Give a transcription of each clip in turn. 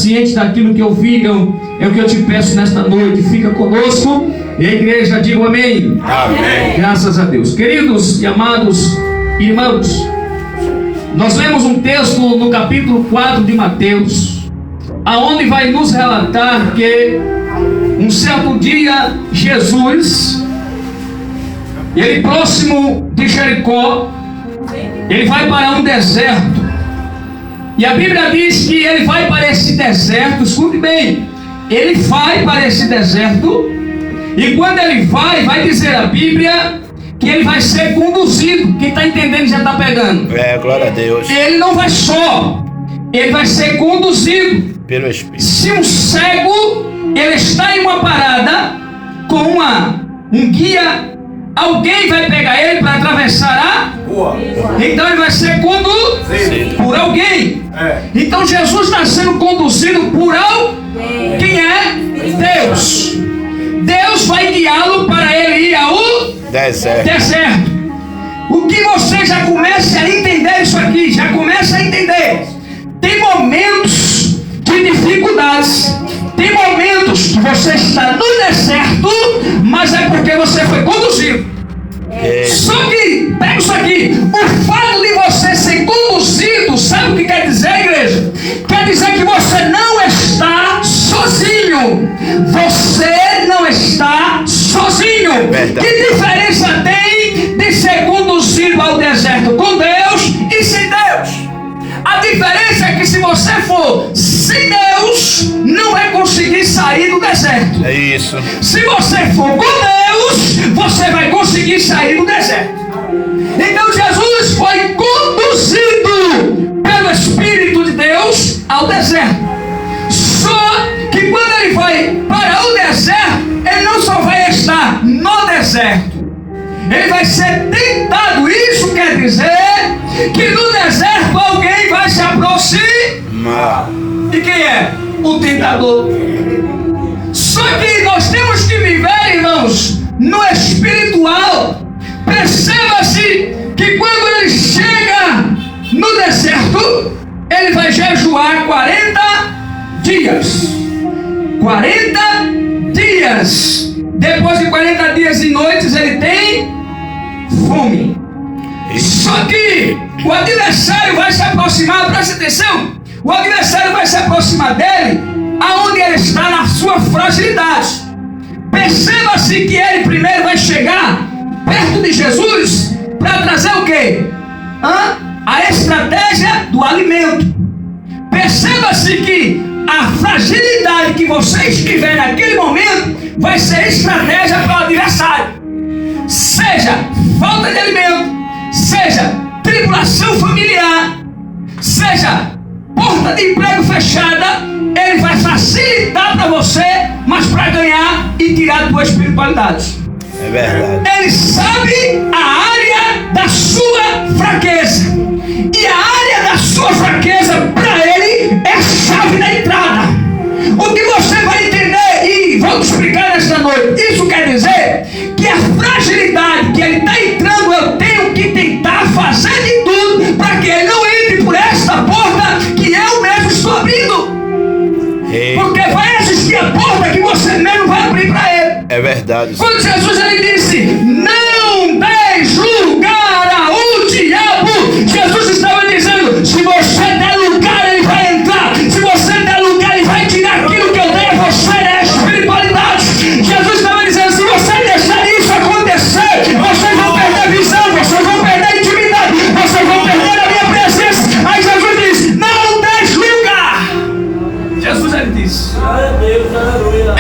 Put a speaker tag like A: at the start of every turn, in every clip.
A: ciente daquilo que ouviram. É o que eu te peço nesta noite. Fica conosco. E a igreja diga amém.
B: Amém.
A: Graças a Deus. Queridos e amados irmãos, nós lemos um texto no capítulo 4 de Mateus, aonde vai nos relatar que um certo dia Jesus, ele próximo de Jericó, ele vai para um deserto. E a Bíblia diz que ele vai para esse deserto, escute bem, ele vai para esse deserto, e quando ele vai dizer a Bíblia que ele vai ser conduzido. Quem está entendendo já está pegando.
B: Glória a Deus.
A: Ele não vai só, ele vai ser conduzido
B: Pelo Espírito.
A: Se um cego, ele está em uma parada com um guia, alguém vai pegar ele para atravessar a rua. Então ele vai ser conduzido por alguém. Então Jesus está sendo conduzido por alguém. Quem é? Deus. Deus vai guiá-lo para ele ir ao deserto. O que você já começa a entender isso aqui, já começa a entender. Tem momentos de dificuldades, tem momentos que você está no deserto, mas é porque você foi conduzido. Só que, pega isso aqui, o fato de você ser conduzido, sabe o que quer dizer, igreja? Quer dizer que você não está sozinho. Você não está sozinho. Que diferença tem de ser conduzido ao deserto com Deus e sem Deus? A diferença é que se você for sem Deus, não vai conseguir sair do deserto.
B: É isso.
A: Se você for com Deus, você vai conseguir sair do deserto. Então Jesus foi conduzido pelo Espírito de Deus ao deserto. Só que quando ele vai para o deserto, ele não só vai estar no deserto, ele vai ser tentado. Isso quer dizer que no deserto alguém vai se aproximar. E quem é? O tentador. Só que nós temos que viver, irmãos, no espiritual. Perceba-se que quando ele chega no deserto, ele vai jejuar 40 dias. 40 dias. Depois de 40 dias e noites, ele tem fome. Só que o adversário vai se aproximar, preste atenção. O adversário vai se aproximar dele aonde ele está, na sua fragilidade. Perceba-se que ele primeiro vai chegar perto de Jesus para trazer o quê? A estratégia do alimento. Perceba-se que a fragilidade que você estiver naquele momento vai ser estratégia para o adversário. Seja falta de alimento, seja tribulação familiar, seja porta de emprego fechada, ele vai facilitar para você, mas para ganhar e tirar da tua espiritualidade.
B: É verdade.
A: Ele sabe a área da sua fraqueza, e a área da sua fraqueza para ele é a chave da entrada. O que você vai entender, e vou te explicar nesta noite, isso quer dizer que a fragilidade que ele está entrando, eu tenho que tentar fazer de tudo para que ele não entre por esta porta que eu mesmo estou abrindo. Porque vai existir a porta que você mesmo vai abrir para ele.
B: É verdade.
A: Quando Jesus ele disse: não deis lugar ao diabo, Jesus estava dizendo: se você der lugar, ele vai entrar. Se você der lugar, ele vai tirar aquilo que eu dei a você, é a espiritualidade. Jesus estava dizendo: se você deixar isso acontecer, vocês vão perder visão, vocês vão perder intimidade, vocês vão perder a minha presença. Aí Jesus diz: não deis lugar. Jesus ele disse.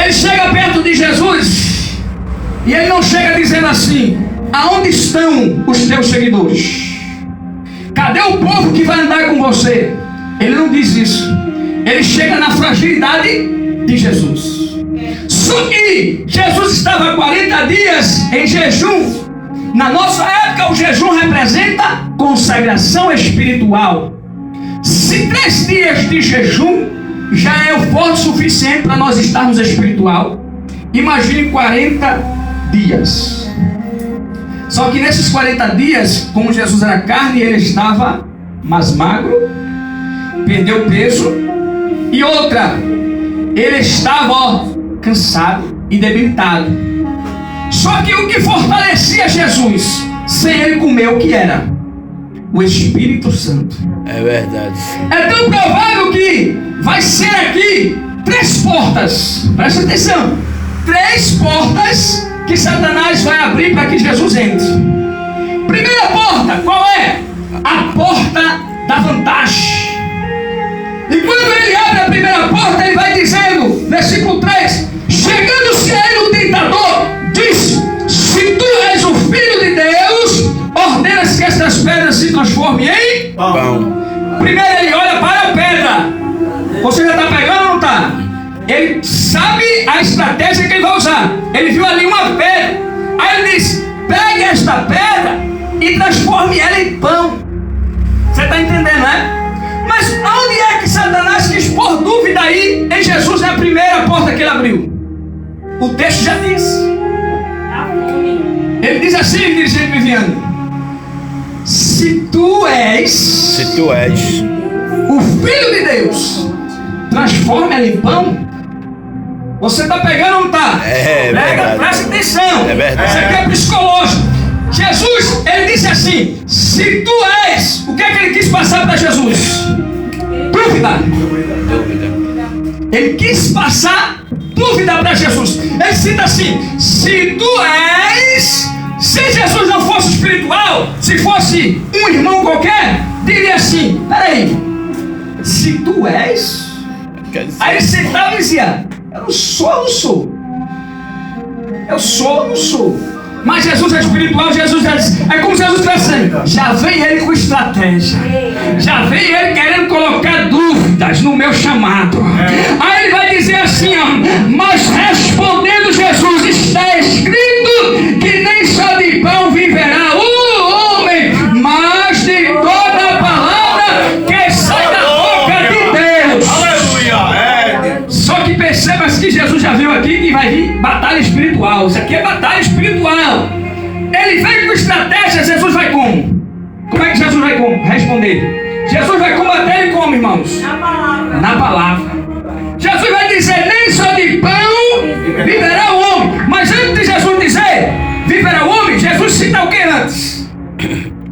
A: Ele chega perto de Jesus e ele não chega dizendo assim: aonde estão os teus seguidores? Cadê o povo que vai andar com você? Ele não diz isso. Ele chega na fragilidade de Jesus. Só que Jesus estava 40 dias em jejum. Na nossa época o jejum representa consagração espiritual. Se 3 dias de jejum já é o forte suficiente para nós estarmos espiritual, imagine 40 dias. Só que nesses 40 dias, como Jesus era carne, ele estava mais magro, perdeu peso E outra, ele estava, ó, cansado e debilitado. Só que o que fortalecia Jesus, sem ele comer, o que era? O Espírito Santo.
B: É verdade.
A: É tão provável que vai ser aqui 3 portas. Presta atenção. 3 portas que Satanás vai abrir para que Jesus entre. Primeira porta, qual é? A porta da vantagem. E quando ele abre a primeira porta, ele vai dizendo, versículo 3: chegando-se a ele o tentador, diz: se tu és o Filho de Deus, ordena-se que estas pedras se transformem em
B: Pão.
A: Primeiro ele olha para a pedra. Você já está pegando ou não está? Ele sabe a estratégia que ele vai usar. Ele viu ali uma pedra. Aí ele diz: pegue esta pedra e transforme ela em pão. Você está entendendo, né? Mas onde é que Satanás quis pôr dúvida aí em Jesus na primeira porta que ele abriu? O texto já diz. Ele diz assim, dirigente Viviane: se tu és o Filho de Deus, transforma ela em pão. Você está pegando ou não está?
B: É verdade.
A: Presta atenção.
B: É verdade.
A: Isso aqui é psicológico. Jesus, ele disse assim: se tu és, o que é que ele quis passar para Jesus? Dúvida. Ele quis passar dúvida para Jesus. Ele cita assim: se tu és. Se Jesus não fosse espiritual, se fosse um irmão qualquer, diria assim: peraí, se tu és. Aí ele sentava e dizia: eu não sou. Eu não sou. Mas Jesus é espiritual, Jesus é como se Jesus estivesse dizendo: já vem ele com estratégia, já vem ele querendo colocar dúvidas no meu chamado. Aí ele vai dizer assim, ó: mas respondendo Jesus, está escrito que nem só de pão viverá o homem, mas de toda a palavra que sai da boca de Deus.
C: Aleluia!
A: Só que perceba que Jesus já viu aqui que vai vir batalha espiritual. Isso aqui é batalha espiritual. Ele vem com estratégia. Jesus vai como? Como é que Jesus vai como? Responder. Jesus vai combater ele como, irmãos? Na palavra. Jesus vai dizer: nem só de pão viverá o homem. Mas antes de Jesus dizer viverá o homem, Jesus cita o que antes?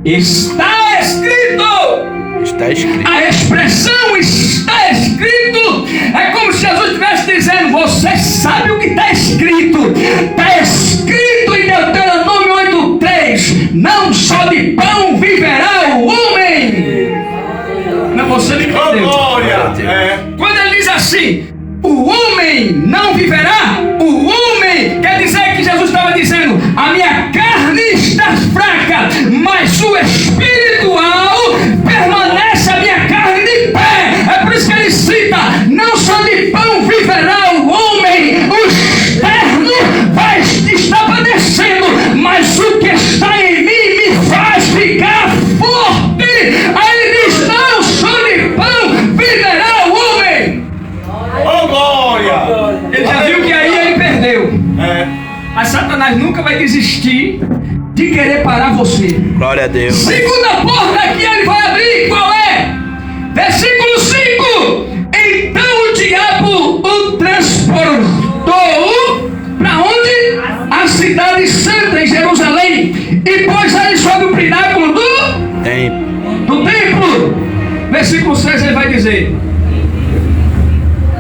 A: Está escrito.
B: Está escrito.
A: A expressão está escrito é como se Jesus estivesse dizendo: você sabe o que está escrito. Está escrito em Deuteronômio 8:3: não só de pão viverá o homem. Não, você me entendeu. Quando ele diz assim: o homem não viverá, o homem quer dizer que Jesus estava dizendo: a minha carne está fraca, mas o espiritual permanece a minha carne de pé. É por isso que ele cita: não só de pão viverá o homem, o externo vai estar padecendo, mas o que está em mim me faz ficar forte. Aí ele diz: não só de pão viverá o homem.
C: Oh, glória!
A: Ele já viu que aí ele perdeu. Mas Satanás nunca vai desistir de querer parar você.
B: Glória a Deus.
A: Segunda porta que ele vai abrir, qual é? Versículo 5: então o diabo o transportou para onde? A cidade santa em Jerusalém, e pôs ali sobre o pináculo do templo. Versículo 6 ele vai dizer: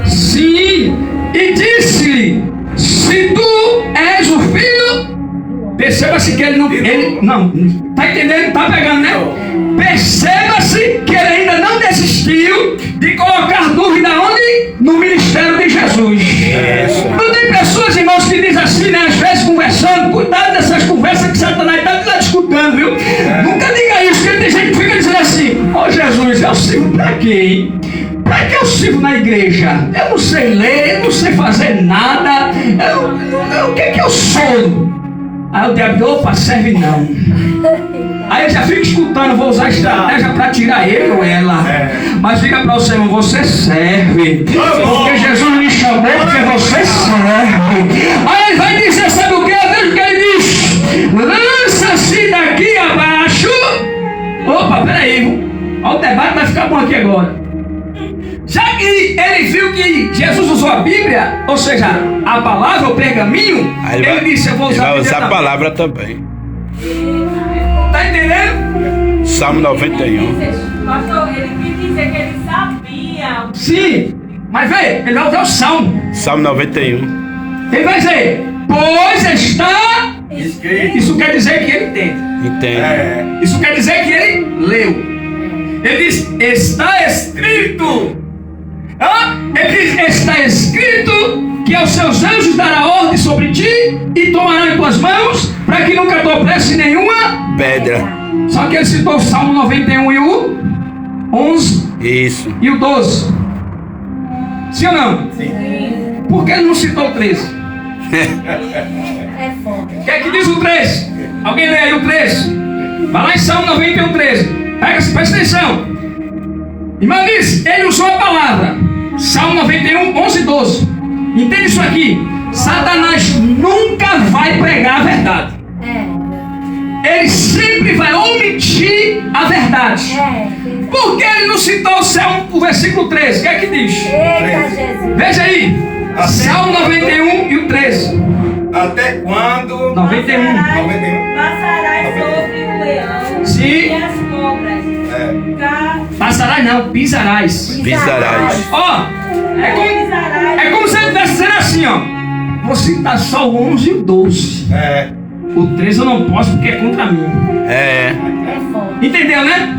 A: sim, e disse-lhe: se tu és o filho. Perceba-se que ele não tá entendendo, tá pegando, né? Perceba-se que ele ainda não desistiu de colocar dúvida onde? No ministério de Jesus. Não tem pessoas, irmãos, que dizem assim, né? Às vezes conversando, cuidado dessas conversas que Satanás está lá escutando, viu? Nunca diga isso, porque tem gente que fica dizendo assim: ô Jesus, eu sirvo pra quê, hein? Pra que eu sirvo na igreja? Eu não sei ler, eu não sei fazer nada. O que eu sou? Aí o diabo diz: opa, serve não. Aí eu já fico escutando, vou usar estratégia para tirar ele ou ela. Mas diga para você, irmão, você serve. Porque Jesus me chamou, porque você serve. Aí ele vai dizer, sabe o que? Veja o que ele diz: lança-se daqui abaixo. Opa, peraí, ó, o debate vai ficar bom aqui agora. Já que ele viu que Jesus usou a Bíblia, ou seja, a palavra, o pergaminho,
B: Aí
A: ele disse, eu vou
B: ele
A: usar a
B: vai
A: Bíblia
B: usar a
A: também.
B: palavra também.
A: Tá entendendo?
B: Salmo 91.
D: Pastor, ele quis dizer que ele sabia.
A: Sim, mas vê, ele vai usar o Salmo.
B: Salmo 91.
A: Ele vai dizer, pois está...
C: Escrito.
A: Isso quer dizer que ele entende.
B: Entende?
C: É.
A: Isso quer dizer que ele leu. Ele diz, está escrito. Ele diz, está escrito que aos seus anjos dará ordem sobre ti e tomarão em tuas mãos para que nunca tropeces nenhuma.
B: Pedra.
A: Só que ele citou o Salmo 91 e o 11
B: Isso.
A: e o 12. Sim ou não?
C: Sim.
A: Por que ele não citou o 13?
D: É forte.
A: O que é que diz o 13? Alguém lê aí o 13? Vai lá em Salmo 91, 13. Presta atenção. Irmão diz, ele usou a palavra. Salmo 91, 11 e 12. Entende isso aqui? Satanás nunca vai pregar a verdade. Ele sempre vai omitir a verdade. Por que ele não citou o versículo 13? O que é que diz?
D: Eita, Jesus.
A: Veja aí. Salmo 91 e o 13.
C: Até quando?
A: 91.
C: 91.
D: Passarás sobre o leão
A: Sim.
D: e as cobras.
C: É.
A: Passarás não, pisarás.
B: Pisarás.
A: Ó, é como se ele estivesse dizendo assim, ó. Vou citar só o 11 e o 12.
C: É.
A: O 13 eu não posso porque é contra mim.
B: É.
D: É forte.
A: Entendeu, né?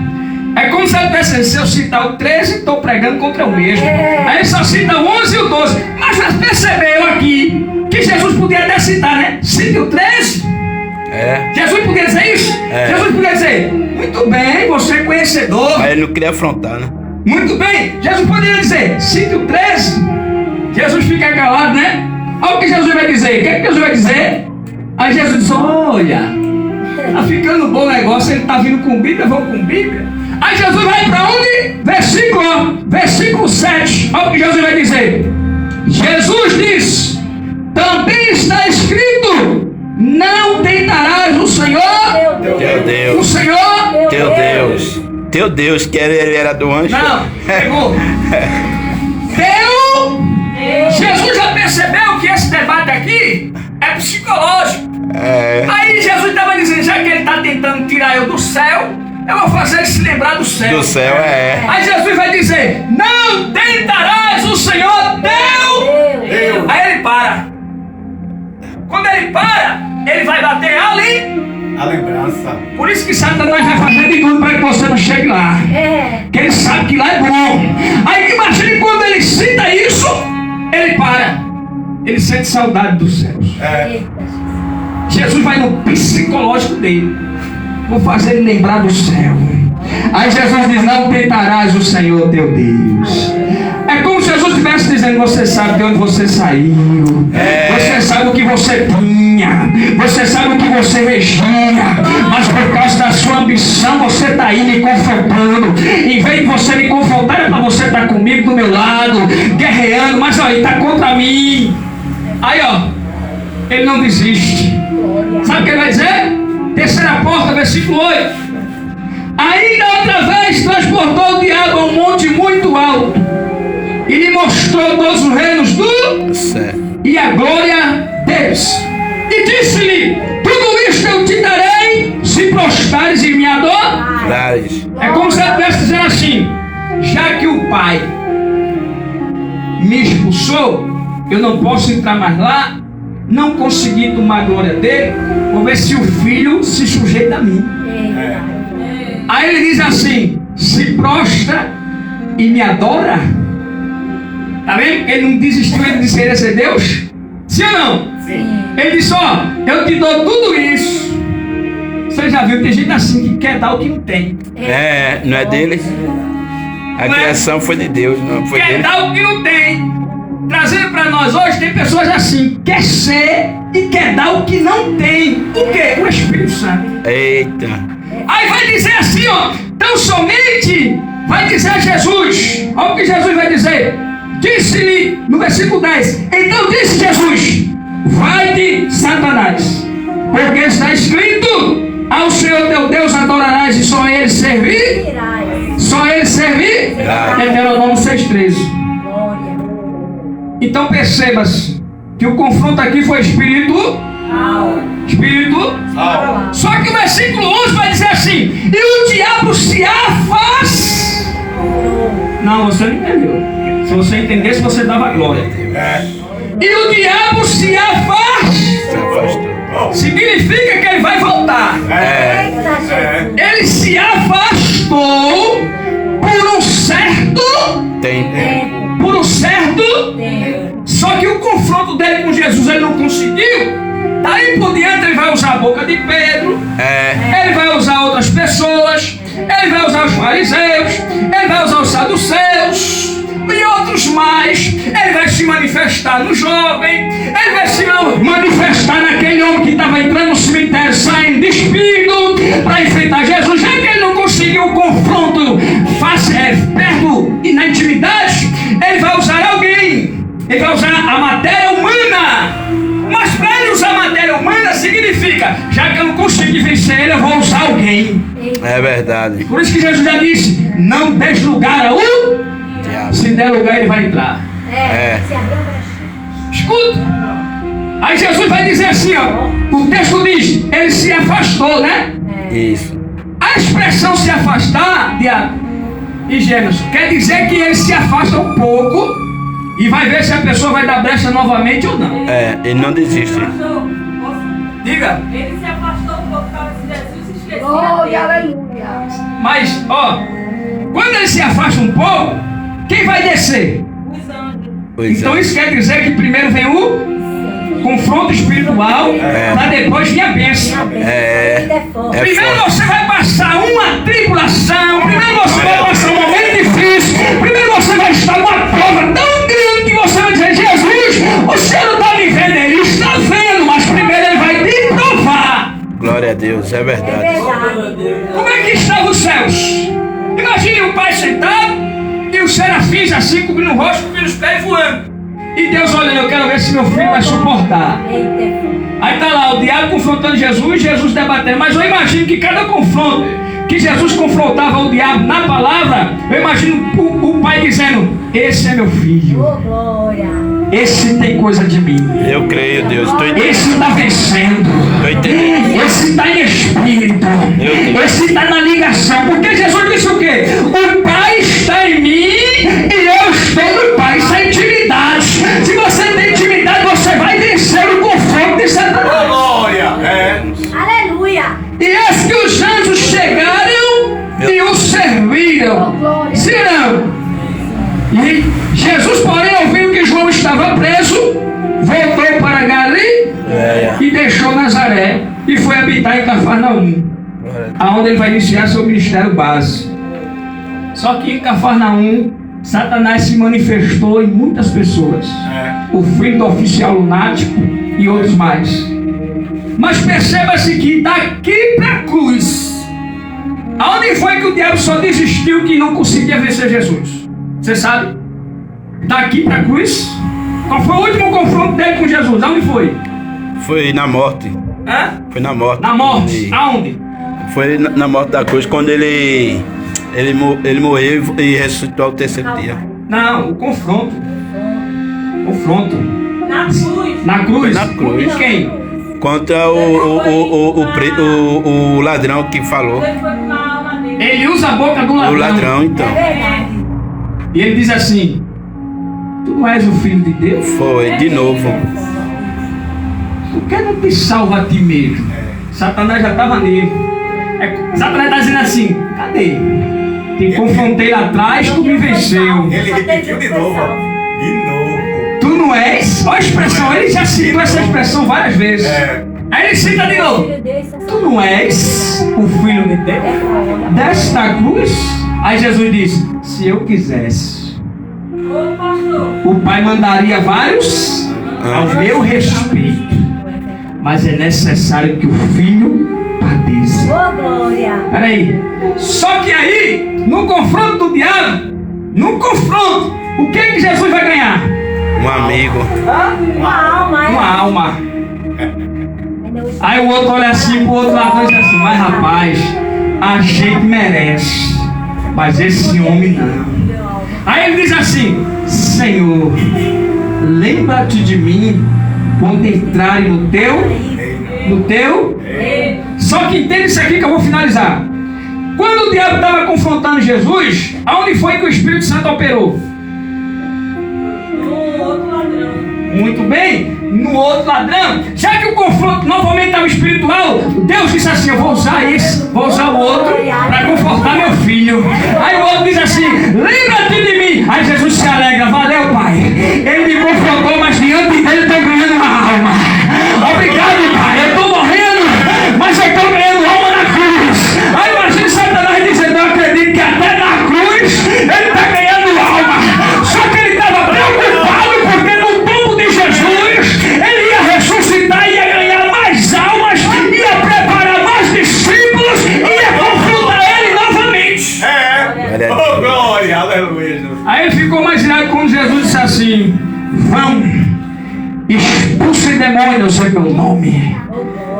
A: É como se ele tivesse dizendo, se eu citar o 13, estou pregando contra o mesmo. Aí ele só cita o 11 e o 12. Mas já percebeu aqui que Jesus podia até citar, né? Cite o 13.
B: É.
A: Jesus podia dizer isso?
B: É.
A: Jesus podia dizer, muito bem, você é conhecedor.
B: Aí ele não queria afrontar, né?
A: Muito bem, Jesus poderia dizer, cite o 13. Jesus fica calado, né? Olha o que Jesus vai dizer. O que é que Jesus vai dizer? Aí Jesus diz, olha, tá ficando bom o negócio, ele tá vindo com Bíblia, vamos com Bíblia. Aí Jesus vai para onde? Versículo 7. Olha o que Jesus vai dizer. Jesus diz, também está escrito, não tentarás o Senhor,
B: Teu
A: o
B: Deus.
A: Senhor.
B: Teu Deus. Teu Deus, que ele era do anjo.
A: Não, pegou. Jesus já percebeu que esse debate aqui é psicológico.
B: É.
A: Aí Jesus estava dizendo, já que ele está tentando tirar eu do céu, eu vou fazer ele se lembrar do céu.
B: Do céu, é.
A: Aí Jesus vai dizer, não tentarás o Senhor teu.
C: Deus.
A: Aí ele para. Quando ele para, ele vai bater ali.
C: A lembrança.
A: Por isso que Satanás vai fazer de tudo para que você não chegue lá. Que ele sabe que lá é bom. Aí imagine quando ele cita isso, ele para. Ele sente saudade dos céus.
C: É.
A: Jesus vai no psicológico dele. Vou fazer ele lembrar do céu. Aí Jesus diz, não tentarás o Senhor teu Deus. É como se Jesus estivesse dizendo, você sabe de onde você saiu. Você sabe o que você tinha. Você sabe o que você regia. Mas por causa da sua ambição, você está aí me confrontando. Em vez de você me confrontar, é para você estar comigo do meu lado, guerreando. Mas ó, ele está contra mim. Aí ó, ele não desiste. Sabe o que ele vai dizer? Terceira porta, versículo 8. Ainda outra vez transportou o diabo a um monte muito alto e lhe mostrou todos os reinos do
B: Céu.
A: e a glória deles. E disse-lhe, tudo isto eu te darei se prostrares e me adorares. É como se ele estivesse dizendo assim, já que o Pai me expulsou, eu não posso entrar mais lá, não consegui tomar a glória dele, vou ver se o Filho se sujeita a mim. Aí ele diz assim, se prostra e me adora. Tá vendo? Ele não desistiu, ele disse que ele ia ser Deus. Sim ou não?
C: Sim.
A: Ele disse, ó, eu te dou tudo isso. Você já viu, tem gente assim que quer dar o que não tem.
B: É, não é dele. A
A: Não é?
B: criação foi de Deus, não foi
A: Quer
B: dele.
A: dar o que não tem. Trazendo para nós hoje, tem pessoas assim, quer ser e quer dar o que não tem. O quê? O Espírito Santo.
B: Eita.
A: Aí vai dizer assim, ó, tão somente vai dizer a Jesus, olha o que Jesus vai dizer, disse-lhe no versículo 10, então disse Jesus, vai-te Satanás, porque está escrito, Ao Senhor teu Deus adorarás e só Ele servir. Só Ele servir. Deuteronômio 6,13. Então perceba-se que o confronto aqui foi espírito. Só que o versículo 11 vai dizer assim: e o diabo se afastou. Não, você não entendeu. Se você entendesse, você dava glória. E o diabo se afastou. Significa que ele vai voltar. Ele se afastou por um certo tempo. Só que o confronto dele com Jesus ele não conseguiu. Daí por diante ele vai usar a boca de Pedro. Ele vai usar outras pessoas. Ele vai usar os fariseus. Ele vai usar os saduceus. E outros mais. Ele vai se manifestar no jovem. Ele vai se manifestar naquele homem que estava entrando no cemitério, saindo despido para enfrentar Jesus. Já que ele não conseguiu o confronto perto e na intimidade, ele vai usar alguém. Ele vai usar a matéria humana. Mas para ele usar a matéria humana significa: já que eu não consegui vencer ele, eu vou usar alguém.
B: É verdade.
A: Por isso que Jesus já disse: não deixe lugar ao diabo. Se der lugar, ele vai entrar. Escuta. Aí Jesus vai dizer assim, ó. O texto diz: ele se afastou, né?
B: Isso.
A: A expressão se afastar, diabo e Gênesis, quer dizer que ele se afasta um pouco e vai ver se a pessoa vai dar brecha novamente ou não.
B: Ele não desiste.
A: Diga.
D: Ele se afastou um pouco por causa de Jesus e esqueceu.
E: Aleluia.
A: Mas, ó, quando ele se afasta um pouco, quem vai descer?
D: Os anjos.
A: Então isso quer dizer que primeiro vem o confronto espiritual, para depois vir a bênção. Primeiro você vai passar uma tribulação, primeiro você vai passar um momento difícil, primeiro você vai estar numa prova tão grande que você vai dizer: Jesus, o Senhor não está me vendo, Ele está vendo, mas primeiro Ele vai te provar.
B: Glória a Deus, é verdade.
A: Como é que estavam os céus? Imagine o Pai sentado e os serafins assim, cobrindo o rosto, cobrindo os pés e voando. E Deus olhando: eu quero ver se meu filho vai suportar. Aí está lá o diabo confrontando Jesus, Jesus debatendo. Mas eu imagino que cada confronto que Jesus confrontava o diabo na palavra, eu imagino o pai dizendo: esse é meu filho. Esse tem coisa de mim.
B: Eu creio, Deus.
A: Esse está vencendo. Esse está em espírito. Esse está na ligação. Porque Jesus disse o quê? O Pai está em mim e eu estou no Pai. Isso é intimidade. Se você tem intimidade, você vai vencer o confronto de Satanás.
C: Glória.
E: Aleluia.
A: E eis que os anjos chegaram e o serviram. Sim, não? E Jesus, porém, ouviu que João estava preso, voltou para Galiléia e deixou Nazaré e foi habitar em Cafarnaum, aonde ele vai iniciar seu ministério base. Só que em Cafarnaum, Satanás se manifestou em muitas pessoas. O filho do oficial lunático e outros mais. Mas perceba-se que daqui para a cruz, aonde foi que o diabo só desistiu que não conseguia vencer Jesus? Você sabe? Daqui para a cruz. Qual foi o último confronto dele com Jesus? Aonde foi?
B: Foi na morte. Foi na morte.
A: Na morte? Aonde?
B: Foi na morte da cruz, quando ele morreu e ressuscitou ao terceiro dia.
A: Não, o confronto. Confronto.
D: Na cruz.
A: Na cruz?
B: Na cruz.
A: Com quem?
B: Contra o ladrão que falou.
D: Ele foi com a alma dele.
A: Ele usa a boca do ladrão.
B: O ladrão, então.
A: E ele diz assim: tu não és o filho de Deus?
B: Foi, de novo.
A: Por que não te salva a ti mesmo? Satanás já estava nele. Satanás está dizendo assim: cadê? Te confrontei lá atrás, tu me venceu.
C: Ele repetiu de novo. De novo.
A: Tu não és? Olha a expressão, ele já citou essa expressão várias vezes. Aí ele cita de novo: tu não és o filho de Deus? Desce da cruz. Aí Jesus disse: se eu quisesse,
D: Ô, pastor.
A: o Pai mandaria vários ao meu respeito. Mas é necessário que o Filho padeça. Peraí. Só que aí, no confronto do diabo, no confronto, o que Jesus vai ganhar?
B: Um amigo.
E: Uma alma,
A: Uma alma. Aí o outro olha assim pro outro lado e diz assim, mas rapaz, a gente merece, mas esse homem não. Aí ele diz assim, Senhor, lembra-te de mim quando entrarem no teu. Só que entende isso aqui que eu vou finalizar. Quando o diabo estava confrontando Jesus, aonde foi que o Espírito Santo operou?
D: No outro ladrão.
A: Muito bem, no outro ladrão. Já que o confronto novamente estava espiritual, Deus disse assim, eu vou usar esse, vou usar o outro para confortar meu filho. Aí o outro diz assim, lembra-te de mim. Aí Jesus se alegra, valeu Pai, ele me confrontou, mas diante dele eu estou ganhando uma alma. Obrigado Pai, eu estou morrendo, mas eu estou ganhando alma na cruz. Aí imagina Satanás dizendo, eu acredito que até na cruz ele está ganhando alma. Só que ele estava preocupado porque no tombo de Jesus ele ia ressuscitar, ia ganhar mais almas, ia preparar mais discípulos, ia confrontar ele novamente.
C: Oh, glória, aleluia.
A: Aí ele ficou mais irado quando Jesus disse assim, vão, expulsem demônios em meu nome.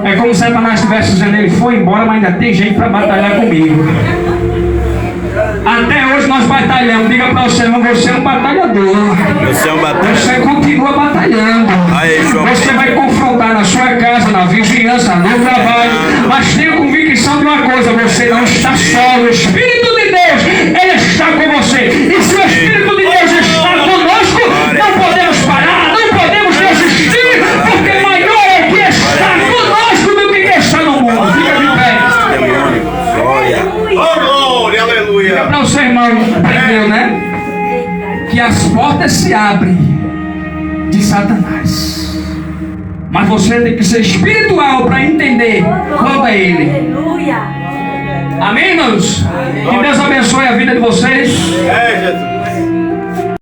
A: É como se Satanás estivesse dizendo, ele foi embora, mas ainda tem gente para batalhar comigo. Até hoje nós batalhamos. Diga para você, irmão, você é um batalhador.
B: Você é um batalhador.
A: Você continua batalhando.
B: Aí, João.
A: Você vai confrontar na sua casa, na vizinhança, no trabalho. Mas tenha convicção de uma coisa, você não está só. O Espírito de Deus, Ele está com você. E se o Espírito de Deus está conosco, não podemos parar, não podemos desistir, porque maior é que está conosco do que está no mundo. Fica de pé.
B: Demônio. Glória.
C: Oh, glória, aleluia.
A: Para o seu irmão, aprendeu, né? Que as portas se abrem de Satanás. Mas você tem que ser espiritual para entender quando é ele.
E: Aleluia.
A: Amém, irmãos? Que Deus abençoe a vida de vocês.
C: É, Jesus.